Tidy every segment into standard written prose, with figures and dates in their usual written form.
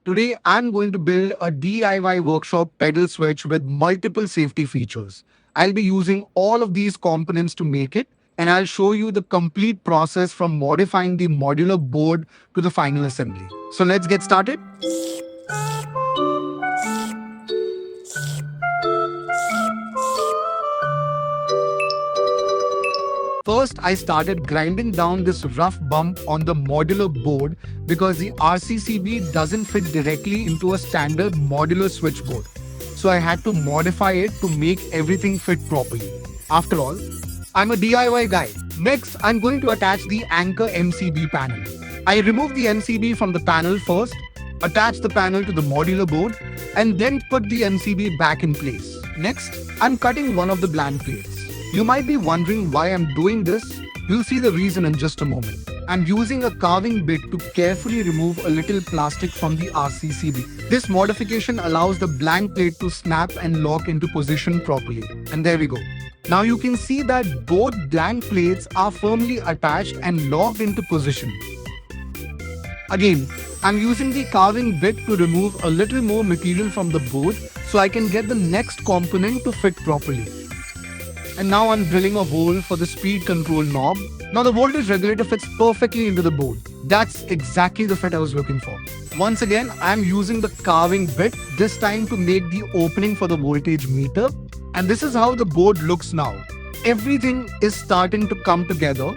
Today, I'm going to build a DIY workshop pedal switch with multiple safety features. I'll be using all of these components to make it, and I'll show you the complete process from modifying the modular board to the final assembly. So let's get started. First, I started grinding down this rough bump on the modular board because the RCCB doesn't fit directly into a standard modular switchboard. So I had to modify it to make everything fit properly. After all, I'm a DIY guy. Next, I'm going to attach the Anchor MCB panel. I remove the MCB from the panel first, attach the panel to the modular board, and then put the MCB back in place. Next, I'm cutting one of the blank plates. You might be wondering why I'm doing this. You'll see the reason in just a moment. I'm using a carving bit to carefully remove a little plastic from the RCCB. This modification allows the blank plate to snap and lock into position properly. And there we go. Now you can see that both blank plates are firmly attached and locked into position. Again, I'm using the carving bit to remove a little more material from the board so I can get the next component to fit properly. And now I'm drilling a hole for the speed control knob. Now the voltage regulator fits perfectly into the board. That's exactly the fit I was looking for. Once again, I'm using the carving bit, this time to make the opening for the voltage meter. And this is how the board looks now. Everything is starting to come together.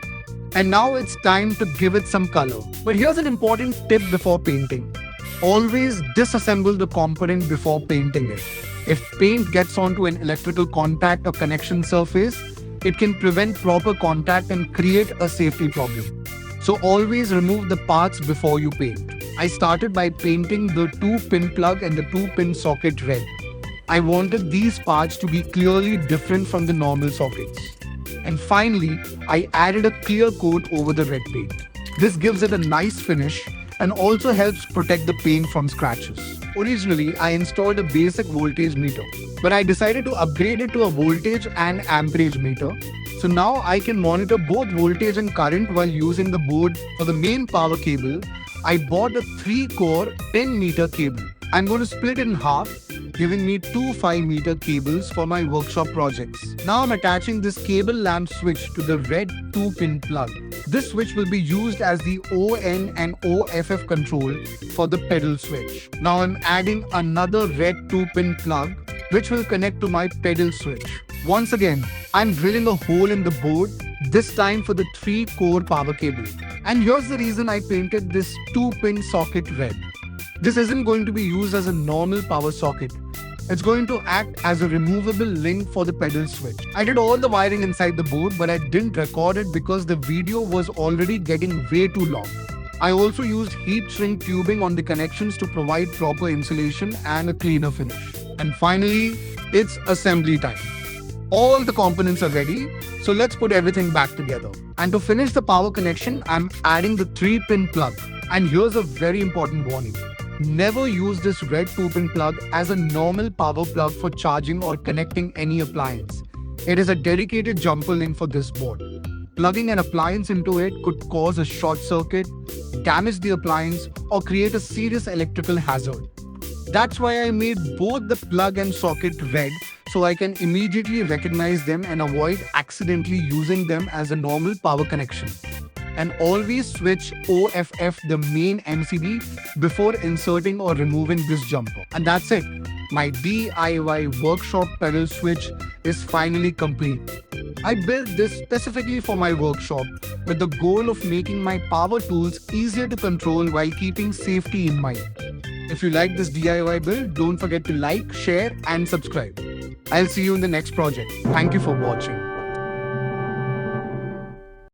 And now it's time to give it some color. But here's an important tip before painting. Always disassemble the component before painting it. If paint gets onto an electrical contact or connection surface, it can prevent proper contact and create a safety problem. So always remove the parts before you paint. I started by painting the 2-pin plug and the 2-pin socket red. I wanted these parts to be clearly different from the normal sockets. And finally, I added a clear coat over the red paint. This gives it a nice finish and also helps protect the paint from scratches. Originally, I installed a basic voltage meter, but I decided to upgrade it to a voltage and amperage meter. So now I can monitor both voltage and current while using the board. For the main power cable, I bought a 3-core 10-meter cable. I'm going to split it in half, giving me 2 5-meter cables for my workshop projects. Now I'm attaching this cable lamp switch to the red 2-pin plug. This switch will be used as the ON and OFF control for the pedal switch. Now I'm adding another red 2-pin plug which will connect to my pedal switch. Once again, I'm drilling a hole in the board, this time for the 3-core power cable. And here's the reason I painted this 2-pin socket red. This isn't going to be used as a normal power socket. It's going to act as a removable link for the pedal switch. I did all the wiring inside the board, but I didn't record it because the video was already getting way too long. I also used heat shrink tubing on the connections to provide proper insulation and a cleaner finish. And finally, it's assembly time. All the components are ready, so let's put everything back together. And to finish the power connection, I'm adding the 3-pin plug. And here's a very important warning. Never use this red 2-pin plug as a normal power plug for charging or connecting any appliance. It is a dedicated jumper link for this board. Plugging an appliance into it could cause a short circuit, damage the appliance, or create a serious electrical hazard. That's why I made both the plug and socket red so I can immediately recognize them and avoid accidentally using them as a normal power connection. And always switch OFF the main MCB before inserting or removing this jumper. And that's it. My DIY workshop pedal switch is finally complete. I built this specifically for my workshop with the goal of making my power tools easier to control while keeping safety in mind. If you like this DIY build, don't forget to like, share and subscribe. I'll see you in the next project. Thank you for watching.